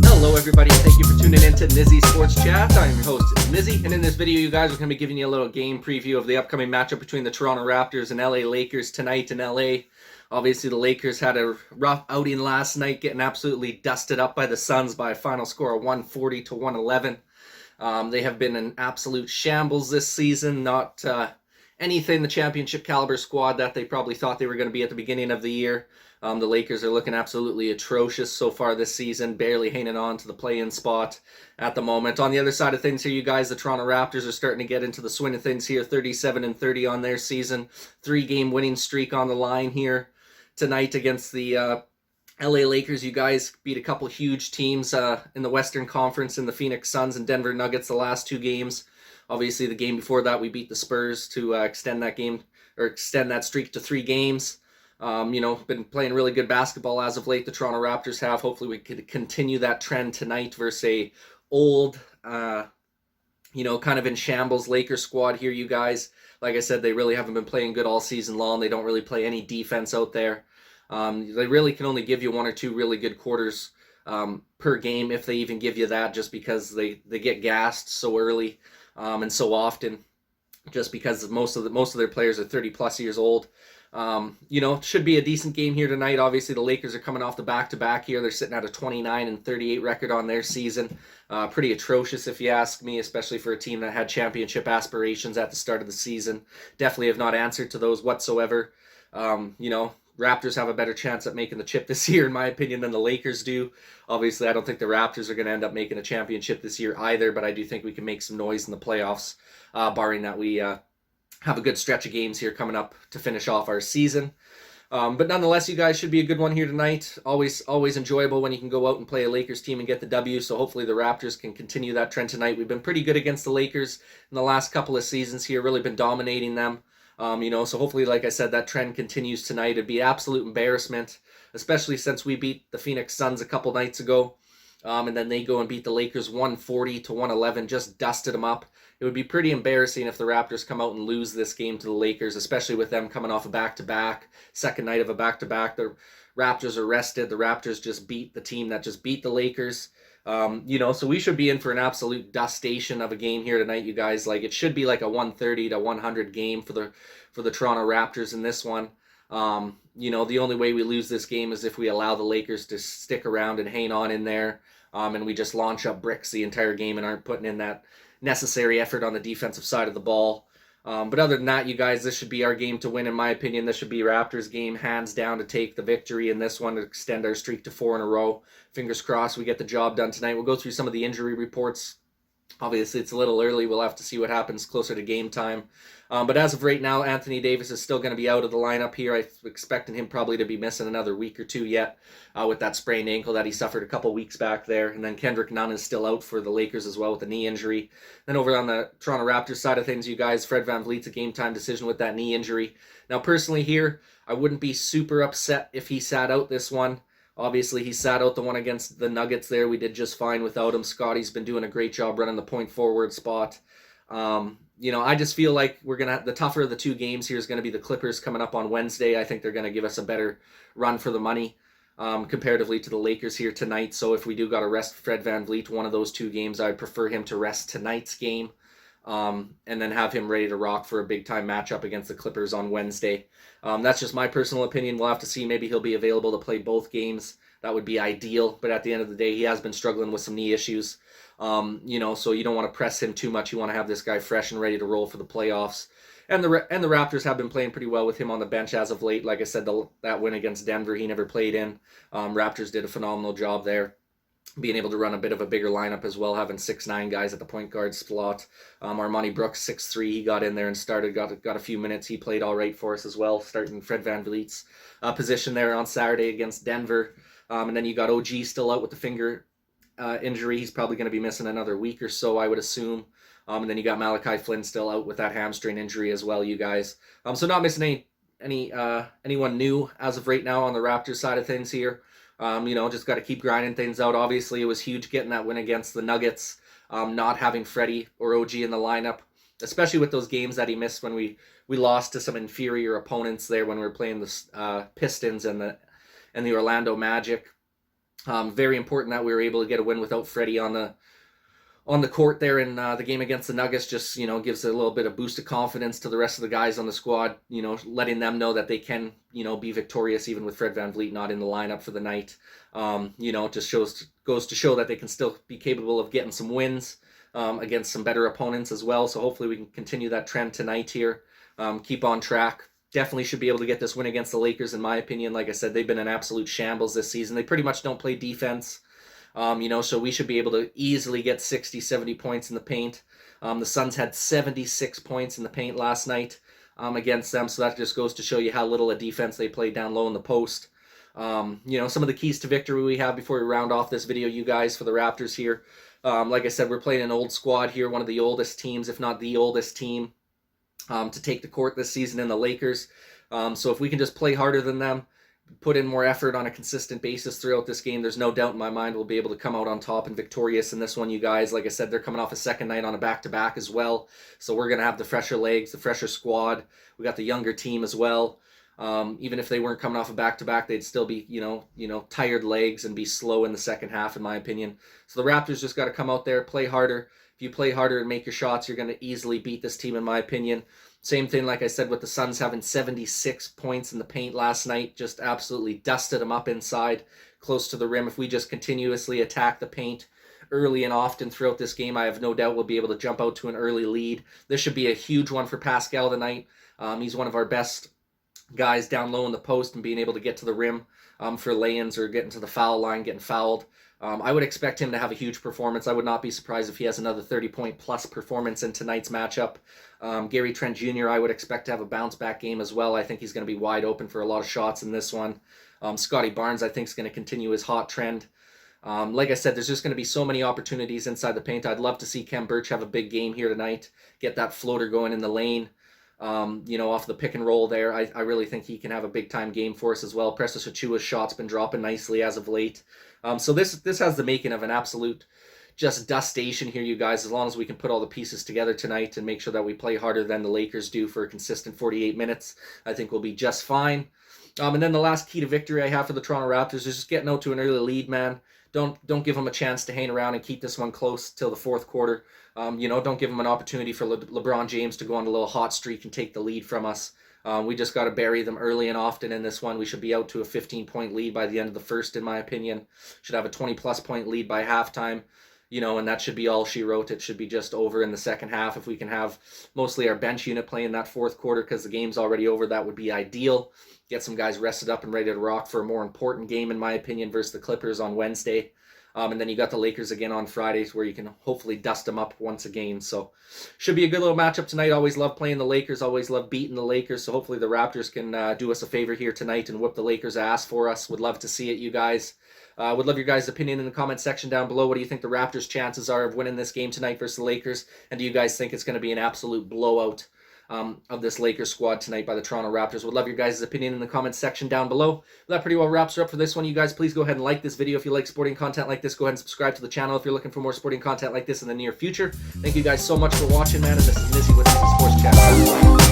Hello everybody, thank you for tuning in to Nizzy Sports Chat. I'm your host, Nizzy, and in this video you guys are going to be giving you a little game preview of the upcoming matchup between the Toronto Raptors and LA Lakers tonight in LA. Obviously the Lakers had a rough outing last night, getting absolutely dusted up by the Suns by a final score of 140-111. They have been an absolute shambles this season, not anything the championship caliber squad that they probably thought they were going to be at the beginning of the year. The Lakers are looking absolutely atrocious so far this season, barely hanging on to the play-in spot at the moment. On the other side of things here, you guys, the Toronto Raptors are starting to get into the swing of things here, 37-30 on their season, 3-game winning streak on the line here tonight against the LA Lakers. You guys beat a couple huge teams in the Western Conference in the Phoenix Suns and Denver Nuggets the last 2 games. Obviously, the game before that, we beat the Spurs to extend that streak to 3 games. Been playing really good basketball as of late, the Toronto Raptors have. Hopefully we could continue that trend tonight versus a old, kind of in shambles Lakers squad here, you guys. Like I said, they really haven't been playing good all season long. They don't really play any defense out there. They really can only give you 1 or 2 really good quarters per game, if they even give you that, just because they get gassed so early and so often, just because most of their players are 30+ years old. Should be a decent game here tonight. Obviously, the Lakers are coming off the back-to-back here. They're sitting at a 29-38 record on their season. Pretty atrocious, if you ask me, especially for a team that had championship aspirations at the start of the season. Definitely have not answered to those whatsoever. Raptors have a better chance at making the chip this year, in my opinion, than the Lakers do. Obviously, I don't think the Raptors are going to end up making a championship this year either, but I do think we can make some noise in the playoffs, barring that we have a good stretch of games here coming up to finish off our season. But nonetheless, you guys, should be a good one here tonight. Always enjoyable when you can go out and play a Lakers team and get the W, so hopefully the Raptors can continue that trend tonight. We've been pretty good against the Lakers in the last couple of seasons here, really been dominating them. So hopefully, like I said, that trend continues tonight. It'd be absolute embarrassment, especially since we beat the Phoenix Suns a couple nights ago. And then they go and beat the Lakers 140-111, just dusted them up. It would be pretty embarrassing if the Raptors come out and lose this game to the Lakers, especially with them coming off a back-to-back, second night of a back-to-back. The Raptors are rested. The Raptors just beat the team that just beat the Lakers. So we should be in for an absolute dustation of a game here tonight, you guys. Like, it should be like a 130-100 game for the Toronto Raptors in this one. The only way we lose this game is if we allow the Lakers to stick around and hang on in there, and we just launch up bricks the entire game and aren't putting in that necessary effort on the defensive side of the ball. But other than that, you guys, this should be our game to win, in my opinion. This should be Raptors' game, hands down, to take the victory in this one, to extend our streak to 4 in a row. Fingers crossed we get the job done tonight. We'll go through some of the injury reports. Obviously, it's a little early. We'll have to see what happens closer to game time. But as of right now, Anthony Davis is still going to be out of the lineup here. I'm expecting him probably to be missing another week or 2 yet with that sprained ankle that he suffered a couple weeks back there. And then Kendrick Nunn is still out for the Lakers as well with a knee injury. Then over on the Toronto Raptors side of things, you guys, Fred VanVleet's a game-time decision with that knee injury. Now, personally here, I wouldn't be super upset if he sat out this one. Obviously, he sat out the one against the Nuggets there. We did just fine without him. Scotty's been doing a great job running the point forward spot. I just feel like the tougher of the 2 games here is going to be the Clippers coming up on Wednesday. I think they're going to give us a better run for the money comparatively to the Lakers here tonight. So if we do got to rest Fred VanVleet one of those 2 games, I'd prefer him to rest tonight's game. And then have him ready to rock for a big-time matchup against the Clippers on Wednesday. That's just my personal opinion. We'll have to see. Maybe he'll be available to play both games. That would be ideal. But at the end of the day, he has been struggling with some knee issues. So you don't want to press him too much. You want to have this guy fresh and ready to roll for the playoffs. And the Raptors have been playing pretty well with him on the bench as of late. Like I said, that win against Denver, he never played in. Raptors did a phenomenal job there, being able to run a bit of a bigger lineup as well, having 6'9" guys at the point guard slot. Armani Brooks, 6'3", he got in there and started, got a few minutes. He played all right for us as well, starting Fred VanVleet's position there on Saturday against Denver. And then you got OG still out with the finger injury. He's probably going to be missing another week or so, I would assume. And then you got Malachi Flynn still out with that hamstring injury as well, you guys. So not missing anyone new as of right now on the Raptors side of things here. Just got to keep grinding things out. Obviously, it was huge getting that win against the Nuggets, not having Freddie or OG in the lineup, especially with those games that he missed when we we lost to some inferior opponents there when we were playing the Pistons and the Orlando Magic. Very important that we were able to get a win without Freddie on the court there in the game against the Nuggets. Just, gives a little bit of boost of confidence to the rest of the guys on the squad, letting them know that they can, be victorious even with Fred VanVleet not in the lineup for the night. Just goes to show that they can still be capable of getting some wins against some better opponents as well. So hopefully we can continue that trend tonight here, keep on track. Definitely should be able to get this win against the Lakers, in my opinion. Like I said, they've been an absolute shambles this season. They pretty much don't play defense. So we should be able to easily get 60, 70 points in the paint. The Suns had 76 points in the paint last night against them, so that just goes to show you how little a defense they play down low in the post. Some of the keys to victory we have before we round off this video, you guys, for the Raptors here. Like I said, we're playing an old squad here, one of the oldest teams, if not the oldest team, to take the court this season in the Lakers. So if we can just play harder than them, put in more effort on a consistent basis throughout this game, there's no doubt in my mind we'll be able to come out on top and victorious in this one, you guys. Like I said, they're coming off a second night on a back-to-back as well, so we're going to have the fresher legs, the fresher squad. We got the younger team as well. Even if they weren't coming off a back-to-back, they'd still be, tired legs and be slow in the second half, in my opinion. So the Raptors just got to come out there, play harder. If you play harder and make your shots, you're going to easily beat this team, in my opinion. Same thing, like I said, with the Suns having 76 points in the paint last night. Just absolutely dusted them up inside, close to the rim. If we just continuously attack the paint early and often throughout this game, I have no doubt we'll be able to jump out to an early lead. This should be a huge one for Pascal tonight. He's one of our best guys down low in the post and being able to get to the rim for lay-ins or getting to the foul line, getting fouled. I would expect him to have a huge performance. I would not be surprised if he has another 30-point plus performance in tonight's matchup. Gary Trent Jr., I would expect to have a bounce-back game as well. I think he's going to be wide open for a lot of shots in this one. Scotty Barnes, I think, is going to continue his hot trend. Like I said, there's just going to be so many opportunities inside the paint. I'd love to see Khem Birch have a big game here tonight, get that floater going in the lane. Off the pick and roll there. I really think he can have a big time game for us as well. Precious Achiuwa's shot's been dropping nicely as of late. So this has the making of an absolute just dustation here, you guys. As long as we can put all the pieces together tonight and make sure that we play harder than the Lakers do for a consistent 48 minutes, I think we'll be just fine. And then the last key to victory I have for the Toronto Raptors is just getting out to an early lead, man. Don't give them a chance to hang around and keep this one close till the fourth quarter. Don't give them an opportunity for LeBron James to go on a little hot streak and take the lead from us. We just got to bury them early and often in this one. We should be out to a 15-point lead by the end of the first, in my opinion. Should have a 20-plus point lead by halftime. And that should be all she wrote. It should be just over in the second half. If we can have mostly our bench unit playing that fourth quarter because the game's already over, that would be ideal. Get some guys rested up and ready to rock for a more important game, in my opinion, versus the Clippers on Wednesday. And then you got the Lakers again on Fridays where you can hopefully dust them up once again. So should be a good little matchup tonight. Always love playing the Lakers. Always love beating the Lakers. So hopefully the Raptors can do us a favor here tonight and whoop the Lakers' ass for us. Would love to see it, you guys. Would love your guys' opinion in the comment section down below. What do you think the Raptors' chances are of winning this game tonight versus the Lakers? And do you guys think it's going to be an absolute blowout of this Lakers squad tonight by the Toronto Raptors? Would love your guys' opinion in the comments section down below. That pretty well wraps her up for this one. You guys, please go ahead and like this video if you like sporting content like this. Go ahead and subscribe to the channel if you're looking for more sporting content like this in the near future. Thank you guys so much for watching, man. And this is Mizzy with Mizzy Sports Chat.